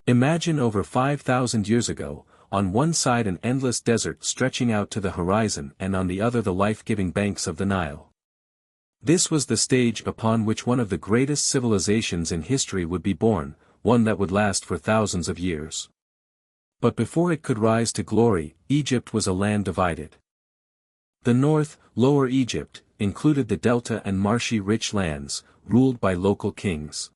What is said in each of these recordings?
Imagine over 5,000 years ago, on one side an endless desert stretching out to the horizon and on the other the life-giving banks of the Nile. This was the stage upon which one of the greatest civilizations in history would be born, one that would last for thousands of years. But before it could rise to glory, Egypt was a land divided. The north, Lower Egypt, included the delta and marshy rich lands, ruled by local kings.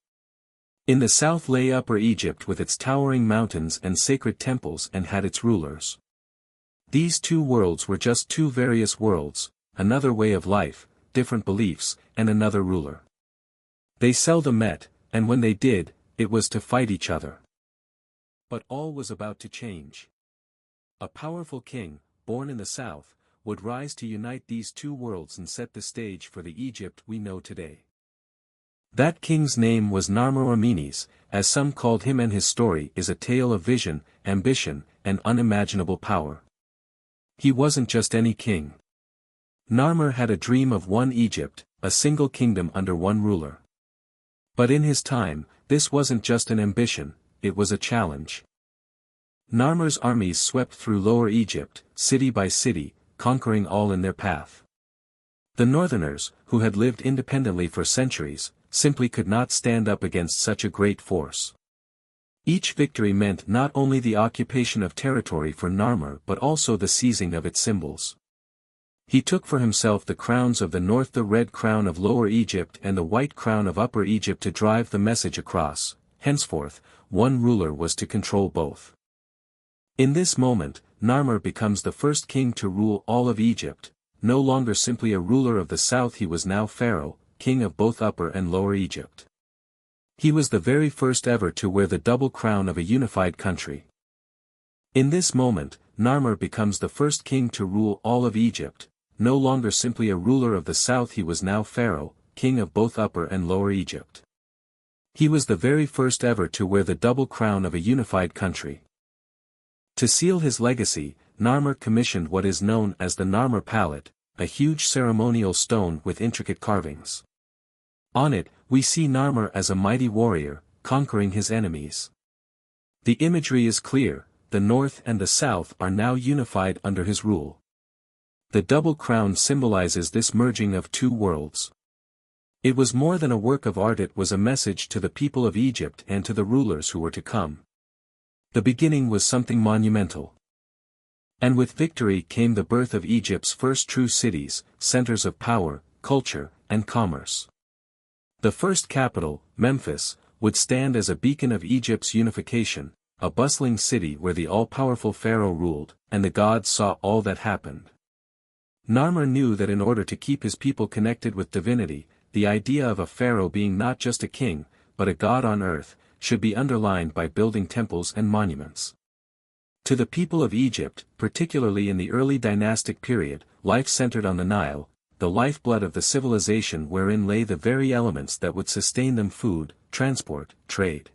In the south lay Upper Egypt with its towering mountains and sacred temples and had its rulers. These two worlds were just two various worlds, another way of life, different beliefs, and another ruler. They seldom met, and when they did, it was to fight each other. But all was about to change. A powerful king, born in the south, would rise to unite these two worlds and set the stage for the Egypt we know today. That king's name was Narmer-Amenes, as some called him, and his story is a tale of vision, ambition, and unimaginable power. He wasn't just any king. Narmer had a dream of one Egypt, a single kingdom under one ruler. But in his time, this wasn't just an ambition, it was a challenge. Narmer's armies swept through Lower Egypt, city by city, conquering all in their path. The northerners, who had lived independently for centuries, simply could not stand up against such a great force. Each victory meant not only the occupation of territory for Narmer but also the seizing of its symbols. He took for himself the crowns of the north, the red crown of Lower Egypt and the white crown of Upper Egypt, to drive the message across. Henceforth, one ruler was to control both. In this moment, Narmer becomes the first king to rule all of Egypt. No longer simply a ruler of the south, he was now pharaoh, king of both Upper and Lower Egypt. He was the very first ever to wear the double crown of a unified country. In this moment, Narmer becomes the first king to rule all of Egypt. No longer simply a ruler of the south, he was now pharaoh, king of both Upper and Lower Egypt. He was the very first ever to wear the double crown of a unified country. To seal his legacy, Narmer commissioned what is known as the Narmer palette, a huge ceremonial stone with intricate carvings. On it, we see Narmer as a mighty warrior, conquering his enemies. The imagery is clear: the north and the south are now unified under his rule. The double crown symbolizes this merging of two worlds. It was more than a work of art, it was a message to the people of Egypt and to the rulers who were to come. The beginning was something monumental. And with victory came the birth of Egypt's first true cities, centers of power, culture, and commerce. The first capital, Memphis, would stand as a beacon of Egypt's unification, a bustling city where the all-powerful pharaoh ruled, and the gods saw all that happened. Narmer knew that in order to keep his people connected with divinity, the idea of a pharaoh being not just a king, but a god on earth, should be underlined by building temples and monuments. To the people of Egypt, particularly in the early dynastic period, life centered on the Nile, the lifeblood of the civilization wherein lay the very elements that would sustain them: food, transport, trade.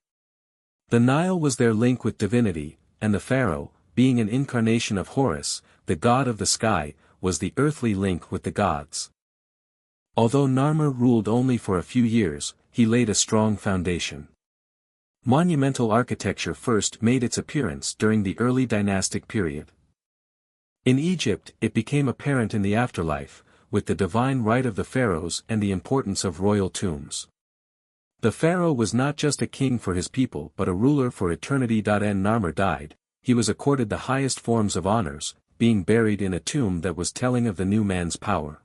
The Nile was their link with divinity, and the pharaoh, being an incarnation of Horus, the god of the sky, was the earthly link with the gods. Although Narmer ruled only for a few years, he laid a strong foundation. Monumental architecture first made its appearance during the early dynastic period. In Egypt, it became apparent in the afterlife, with the divine right of the pharaohs and the importance of royal tombs. The pharaoh was not just a king for his people but a ruler for eternity. When Narmer died, he was accorded the highest forms of honors, being buried in a tomb that was telling of the new man's power.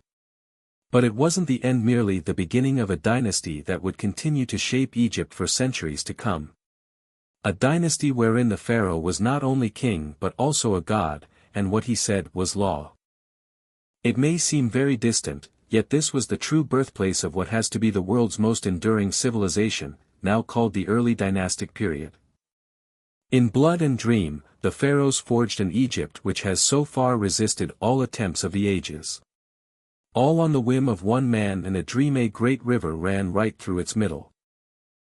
But it wasn't the end, merely the beginning of a dynasty that would continue to shape Egypt for centuries to come. A dynasty wherein the pharaoh was not only king but also a god, and what he said was law. It may seem very distant, yet this was the true birthplace of what has to be the world's most enduring civilization, now called the early dynastic period. In blood and dream, the pharaohs forged an Egypt which has so far resisted all attempts of the ages. All on the whim of one man and a dream. A great river ran right through its middle.